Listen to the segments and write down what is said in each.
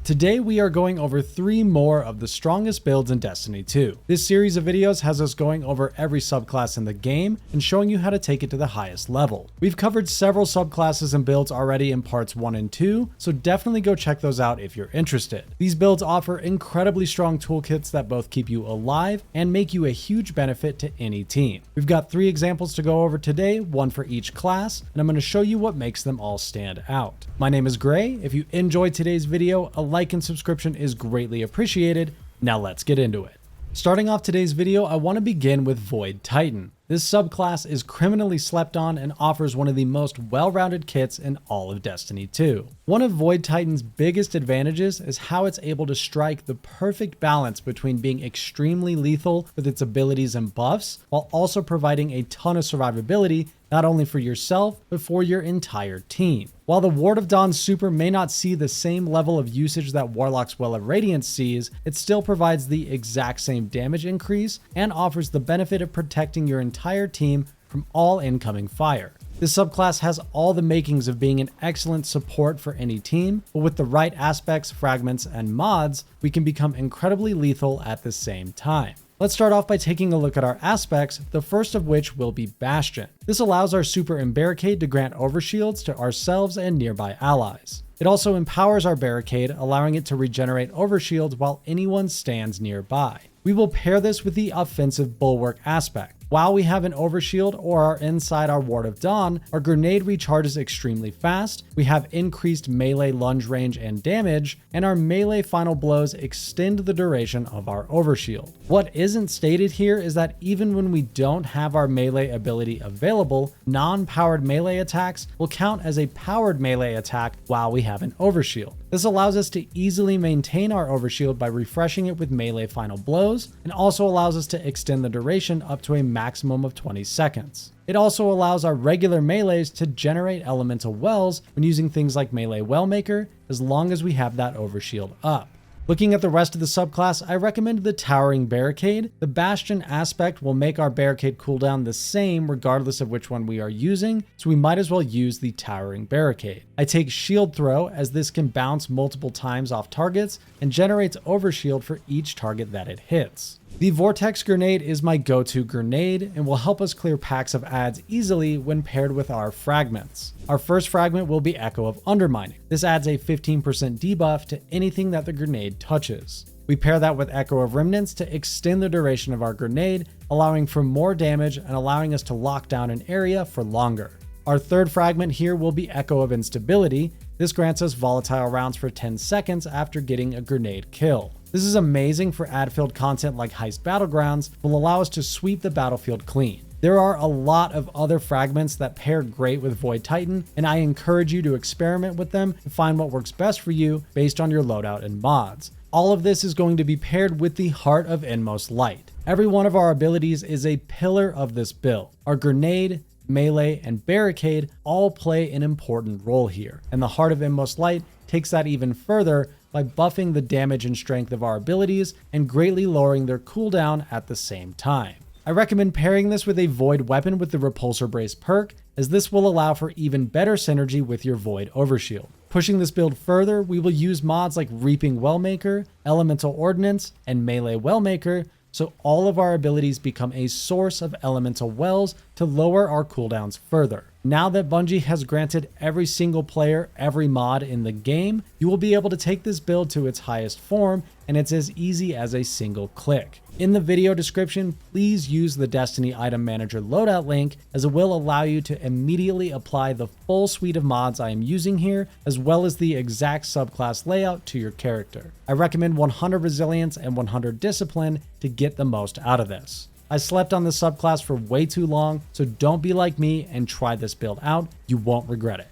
Today we are going over 3 more of the strongest builds in Destiny 2. This series of videos has us going over every subclass in the game and showing you how to take it to the highest level. We've covered several subclasses and builds already in parts 1 and 2, so definitely go check those out if you're interested. These builds offer incredibly strong toolkits that both keep you alive and make you a huge benefit to any team. We've got 3 examples to go over today, 1 for each class, and I'm going to show you what makes them all stand out. My name is Gray. If you enjoyed today's video, a like and subscription is greatly appreciated. Now let's get into it. Starting off today's video, I want to begin with Void Titan. This subclass is criminally slept on and offers one of the most well-rounded kits in all of Destiny 2. One of Void Titan's biggest advantages is how it's able to strike the perfect balance between being extremely lethal with its abilities and buffs, while also providing a ton of survivability not only for yourself, but for your entire team. While the Ward of Dawn super may not see the same level of usage that Warlock's Well of Radiance sees, it still provides the exact same damage increase and offers the benefit of protecting your entire team from all incoming fire. This subclass has all the makings of being an excellent support for any team, but with the right aspects, fragments, and mods, we can become incredibly lethal at the same time. Let's start off by taking a look at our aspects, the first of which will be Bastion. This allows our super and barricade to grant overshields to ourselves and nearby allies. It also empowers our barricade, allowing it to regenerate overshields while anyone stands nearby. We will pair this with the offensive bulwark aspect. While we have an overshield or are inside our Ward of Dawn, our grenade recharges extremely fast, we have increased melee lunge range and damage, and our melee final blows extend the duration of our overshield. What isn't stated here is that even when we don't have our melee ability available, non-powered melee attacks will count as a powered melee attack while we have an overshield. This allows us to easily maintain our overshield by refreshing it with melee final blows, and also allows us to extend the duration up to a maximum of 20 seconds. It also allows our regular melees to generate elemental wells when using things like Melee Wellmaker, as long as we have that overshield up. Looking at the rest of the subclass, I recommend the Towering Barricade. The Bastion aspect will make our barricade cooldown the same regardless of which one we are using, so we might as well use the Towering Barricade. I take Shield Throw, as this can bounce multiple times off targets and generates overshield for each target that it hits. The Vortex Grenade is my go-to grenade and will help us clear packs of adds easily when paired with our fragments. Our first fragment will be Echo of Undermining. This adds a 15% debuff to anything that the grenade touches. We pair that with Echo of Remnants to extend the duration of our grenade, allowing for more damage and allowing us to lock down an area for longer. Our third fragment here will be Echo of Instability. This grants us volatile rounds for 10 seconds after getting a grenade kill. This is amazing for ad-filled content like Heist Battlegrounds, will allow us to sweep the battlefield clean. There are a lot of other fragments that pair great with Void Titan, and I encourage you to experiment with them and find what works best for you based on your loadout and mods. All of this is going to be paired with the Heart of Inmost Light. Every one of our abilities is a pillar of this build. Our grenade, melee, and barricade all play an important role here, and the Heart of Inmost Light takes that even further by buffing the damage and strength of our abilities and greatly lowering their cooldown at the same time. I recommend pairing this with a Void weapon with the Repulsor Brace perk, as this will allow for even better synergy with your Void Overshield. Pushing this build further, we will use mods like Reaping Wellmaker, Elemental Ordnance, and Melee Wellmaker, so all of our abilities become a source of elemental wells to lower our cooldowns further. Now that Bungie has granted every single player every mod in the game, you will be able to take this build to its highest form, and it's as easy as a single click. In the video description, please use the Destiny Item Manager loadout link, as it will allow you to immediately apply the full suite of mods I am using here, as well as the exact subclass layout to your character. I recommend 100 Resilience and 100 Discipline to get the most out of this. I slept on this subclass for way too long, so don't be like me and try this build out. You won't regret it.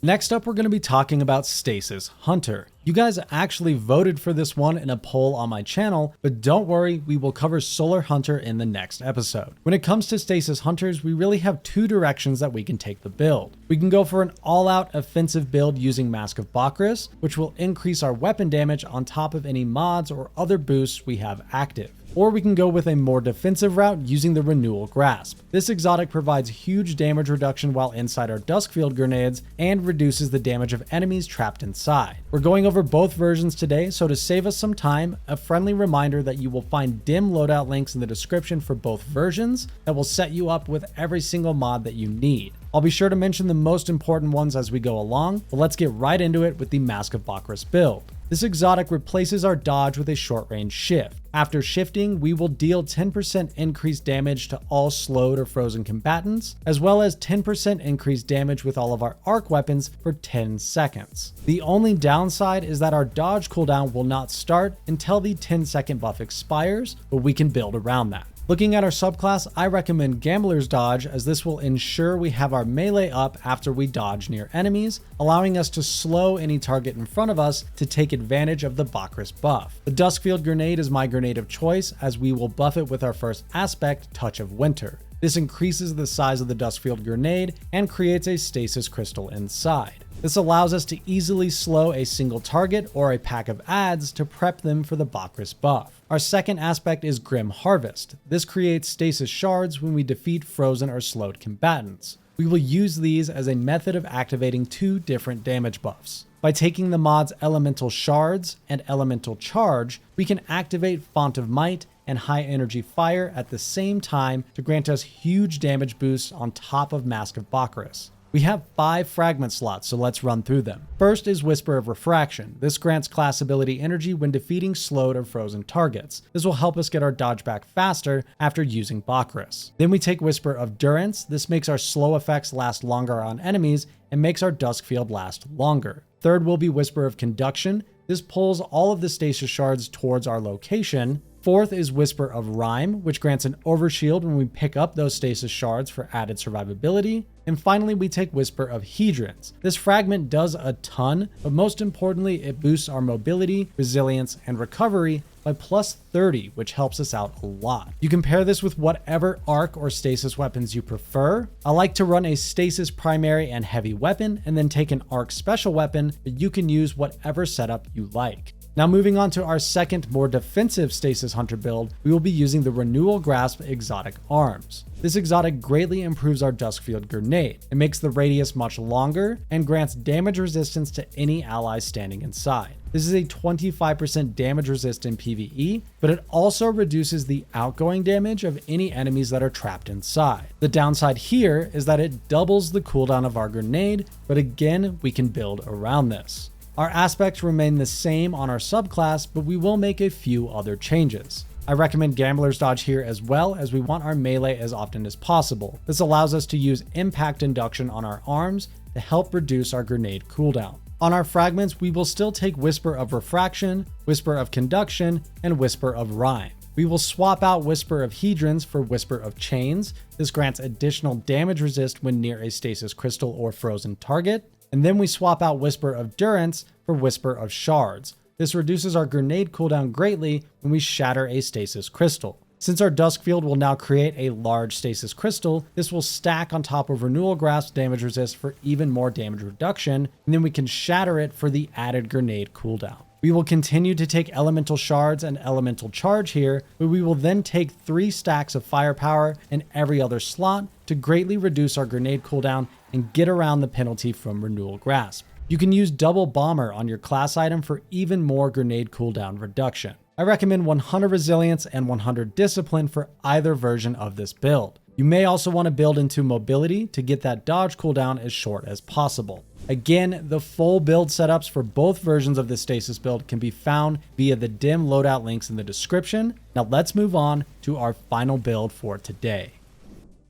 Next up, we're going to be talking about Stasis Hunter. You guys actually voted for this one in a poll on my channel, but don't worry, we will cover Solar Hunter in the next episode. When it comes to Stasis Hunters, we really have 2 directions that we can take the build. We can go for an all-out offensive build using Mask of Bakris, which will increase our weapon damage on top of any mods or other boosts we have active. or we can go with a more defensive route using the Renewal Grasp. This exotic provides huge damage reduction while inside our Duskfield grenades and reduces the damage of enemies trapped inside. We're going over both versions today, so to save us some time, a friendly reminder that you will find dim loadout links in the description for both versions that will set you up with every single mod that you need. I'll be sure to mention the most important ones as we go along, but let's get right into it with the Mask of Bakris build. This exotic replaces our dodge with a short-range shift. After shifting, we will deal 10% increased damage to all slowed or frozen combatants, as well as 10% increased damage with all of our arc weapons for 10 seconds. The only downside is that our dodge cooldown will not start until the 10-second buff expires, but we can build around that. Looking at our subclass, I recommend Gambler's Dodge, as this will ensure we have our melee up after we dodge near enemies, allowing us to slow any target in front of us to take advantage of the Bakris buff. The Duskfield grenade is my grenade of choice, as we will buff it with our first aspect, Touch of Winter. This increases the size of the Duskfield grenade and creates a stasis crystal inside. This allows us to easily slow a single target or a pack of adds to prep them for the Bakris buff. Our second aspect is Grim Harvest. This creates stasis shards when we defeat frozen or slowed combatants. We will use these as a method of activating two different damage buffs. By taking the mod's Elemental Shards and Elemental Charge, we can activate Font of Might and High Energy Fire at the same time to grant us huge damage boosts on top of Mask of Bakris. We have 5 fragment slots, so let's run through them. First is Whisper of Refraction. This grants class ability energy when defeating slowed or frozen targets. This will help us get our dodge back faster after using Bakris. Then we take Whisper of Durance. This makes our slow effects last longer on enemies and makes our Duskfield last longer. Third will be Whisper of Conduction. This pulls all of the stasis shards towards our location. Fourth is Whisper of Rhyme, which grants an overshield when we pick up those stasis shards for added survivability. And finally, we take Whisper of Hedrons. This fragment does a ton, but most importantly, it boosts our mobility, resilience, and recovery by plus 30, which helps us out a lot. You can pair this with whatever arc or stasis weapons you prefer. I like to run a stasis primary and heavy weapon, and then take an arc special weapon, but you can use whatever setup you like. Now moving on to our second, more defensive Stasis Hunter build, we will be using the Renewal Grasp Exotic Arms. This exotic greatly improves our Duskfield grenade. It makes the radius much longer and grants damage resistance to any allies standing inside. This is a 25% damage resist in PvE, but it also reduces the outgoing damage of any enemies that are trapped inside. The downside here is that it doubles the cooldown of our grenade, but again, we can build around this. Our aspects remain the same on our subclass, but we will make a few other changes. I recommend Gambler's Dodge here as well, as we want our melee as often as possible. This allows us to use Impact Induction on our arms to help reduce our grenade cooldown. On our fragments, we will still take Whisper of Refraction, Whisper of Conduction, and Whisper of Rhyme. We will swap out Whisper of Hedrons for Whisper of Chains. This grants additional damage resist when near a stasis crystal or frozen target. And then we swap out Whisper of Durance for Whisper of Shards. This reduces our grenade cooldown greatly when we shatter a stasis crystal. Since our Duskfield will now create a large stasis crystal, this will stack on top of Renewal Grasp damage resist for even more damage reduction, and then we can shatter it for the added grenade cooldown. We will continue to take Elemental Shards and Elemental Charge here, but we will then take 3 stacks of Firepower in every other slot to greatly reduce our grenade cooldown and get around the penalty from Renewal Grasp. You can use Double Bomber on your class item for even more grenade cooldown reduction. I recommend 100 Resilience and 100 Discipline for either version of this build. You may also want to build into Mobility to get that dodge cooldown as short as possible. Again, the full build setups for both versions of the Stasis build can be found via the dim loadout links in the description. Now let's move on to our final build for today.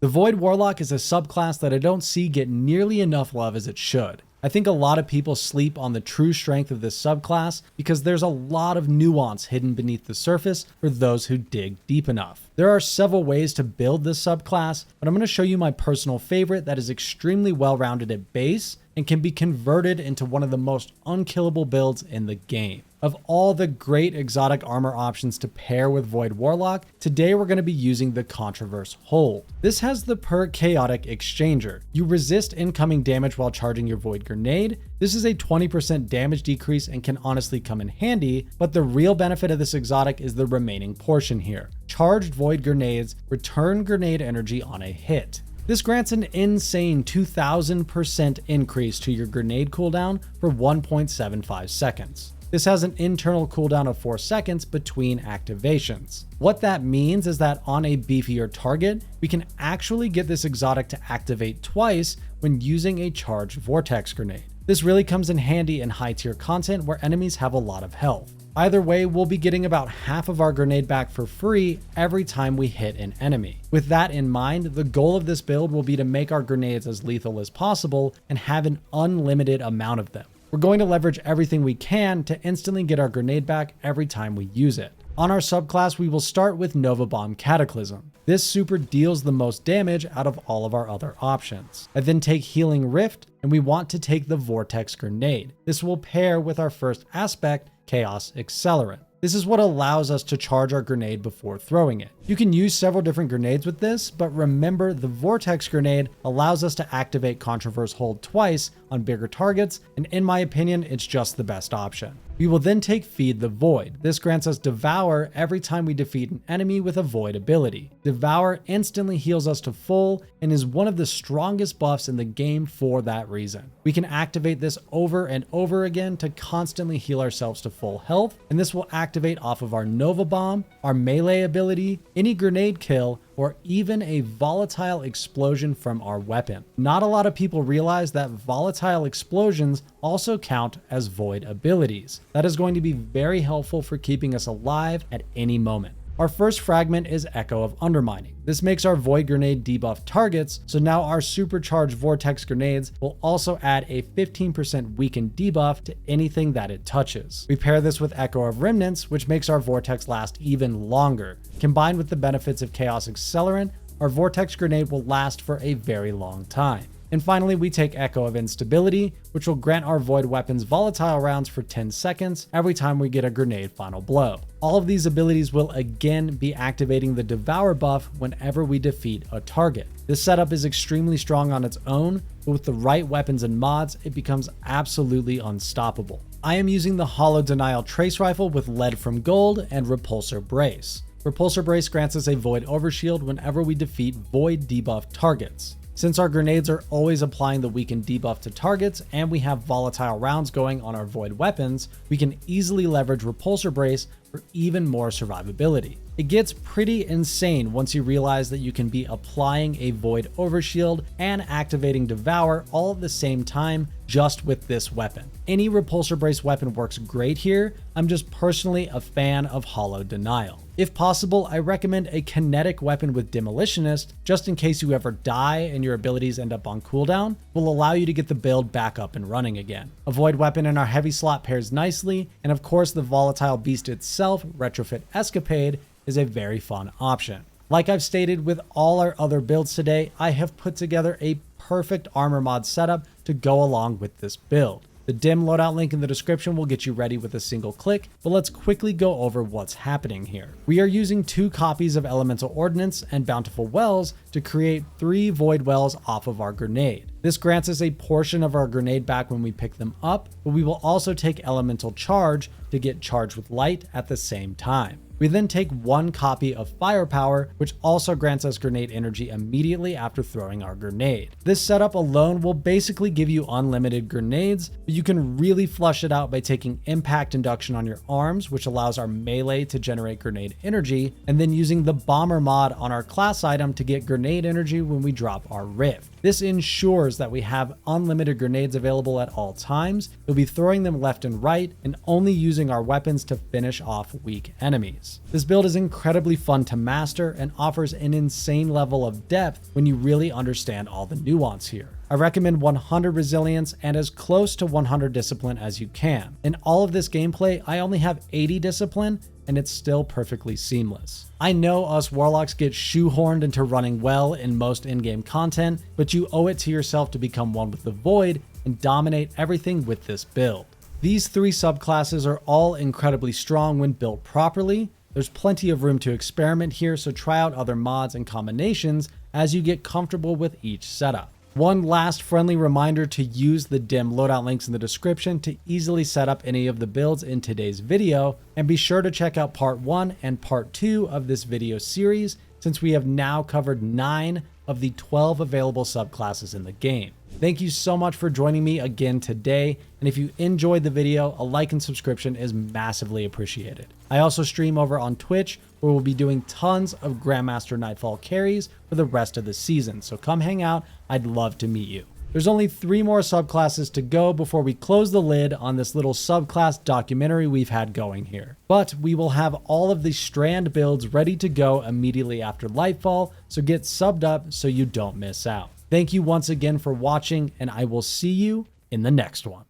The Void Warlock is a subclass that I don't see get nearly enough love as it should. I think a lot of people sleep on the true strength of this subclass because there's a lot of nuance hidden beneath the surface for those who dig deep enough. There are several ways to build this subclass, but I'm going to show you my personal favorite that is extremely well-rounded at base and can be converted into one of the most unkillable builds in the game. Of all the great exotic armor options to pair with Void Warlock, today we're going to be using the Contraverse HoiL. This has the perk Chaotic Exchanger. You resist incoming damage while charging your Void Grenade. This is a 20% damage decrease and can honestly come in handy, but the real benefit of this exotic is the remaining portion here. Charged Void grenades return grenade energy on a hit. This grants an insane 2000% increase to your grenade cooldown for 1.75 seconds. This has an internal cooldown of 4 seconds between activations. What that means is that on a beefier target, we can actually get this exotic to activate twice when using a charged vortex grenade. This really comes in handy in high tier content where enemies have a lot of health. Either way, we'll be getting about half of our grenade back for free every time we hit an enemy. With that in mind, the goal of this build will be to make our grenades as lethal as possible and have an unlimited amount of them. We're going to leverage everything we can to instantly get our grenade back every time we use it. On our subclass, we will start with Nova Bomb Cataclysm. This super deals the most damage out of all of our other options. I then take Healing Rift, and we want to take the Vortex Grenade. This will pair with our first aspect, Chaos Accelerant. This is what allows us to charge our grenade before throwing it. You can use several different grenades with this, but remember the Vortex Grenade allows us to activate Contraverse Hold twice on bigger targets, and in my opinion, it's just the best option. We will then take Feed the Void. This grants us Devour every time we defeat an enemy with a Void ability. Devour instantly heals us to full and is one of the strongest buffs in the game for that reason. We can activate this over and over again to constantly heal ourselves to full health, and this will activate off of our Nova Bomb, our melee ability, any grenade kill, or even a volatile explosion from our weapon. Not a lot of people realize that volatile explosions also count as void abilities. That is going to be very helpful for keeping us alive at any moment. Our first fragment is Echo of Undermining. This makes our Void Grenade debuff targets, so now our supercharged Vortex Grenades will also add a 15% weakened debuff to anything that it touches. We pair this with Echo of Remnants, which makes our Vortex last even longer. Combined with the benefits of Chaos Accelerant, our Vortex Grenade will last for a very long time. And finally, we take Echo of Instability, which will grant our Void weapons volatile rounds for 10 seconds every time we get a grenade final blow. All of these abilities will again be activating the Devour buff whenever we defeat a target. This setup is extremely strong on its own, but with the right weapons and mods, it becomes absolutely unstoppable. I am using the Hollow Denial Trace Rifle with Lead from Gold and Repulsor Brace. Repulsor Brace grants us a Void Overshield whenever we defeat Void debuff targets. Since our grenades are always applying the weakened debuff to targets and we have volatile rounds going on our Void weapons, we can easily leverage Repulsor Brace for even more survivability. It gets pretty insane once you realize that you can be applying a Void Overshield and activating Devour all at the same time just with this weapon. Any Repulsor Brace weapon works great here. I'm just personally a fan of Hollow Denial. If possible, I recommend a kinetic weapon with Demolitionist, just in case you ever die and your abilities end up on cooldown, will allow you to get the build back up and running again. A Void weapon in our heavy slot pairs nicely, and of course the volatile beast itself, Retrofit Escapade, is a very fun option. Like I've stated with all our other builds today, I have put together a perfect armor mod setup to go along with this build. The dim loadout link in the description will get you ready with a single click, but let's quickly go over what's happening here. We are using 2 copies of Elemental Ordnance and Bountiful Wells to create 3 Void Wells off of our grenade. This grants us a portion of our grenade back when we pick them up, but we will also take Elemental Charge to get charged with light at the same time. We then take 1 copy of Firepower, which also grants us grenade energy immediately after throwing our grenade. This setup alone will basically give you unlimited grenades, but you can really flush it out by taking Impact Induction on your arms, which allows our melee to generate grenade energy, and then using the Bomber mod on our class item to get grenade energy when we drop our Rift. This ensures that we have unlimited grenades available at all times. We'll be throwing them left and right and only using our weapons to finish off weak enemies. This build is incredibly fun to master and offers an insane level of depth when you really understand all the nuance here. I recommend 100 resilience and as close to 100 discipline as you can. In all of this gameplay, I only have 80 discipline and it's still perfectly seamless. I know us Warlocks get shoehorned into running well in most in-game content, but you owe it to yourself to become one with the Void and dominate everything with this build. These 3 subclasses are all incredibly strong when built properly. There's plenty of room to experiment here, so try out other mods and combinations as you get comfortable with each setup. One last friendly reminder to use the dim loadout links in the description to easily set up any of the builds in today's video, and be sure to check out part 1 and part 2 of this video series, since we have now covered 9 of the 12 available subclasses in the game. Thank you so much for joining me again today, and if you enjoyed the video, a like and subscription is massively appreciated. I also stream over on Twitch, where we'll be doing tons of Grandmaster Nightfall carries for the rest of the season, so come hang out, I'd love to meet you. There's only 3 more subclasses to go before we close the lid on this little subclass documentary we've had going here. But we will have all of the Strand builds ready to go immediately after Lightfall, so get subbed up so you don't miss out. Thank you once again for watching, and I will see you in the next one.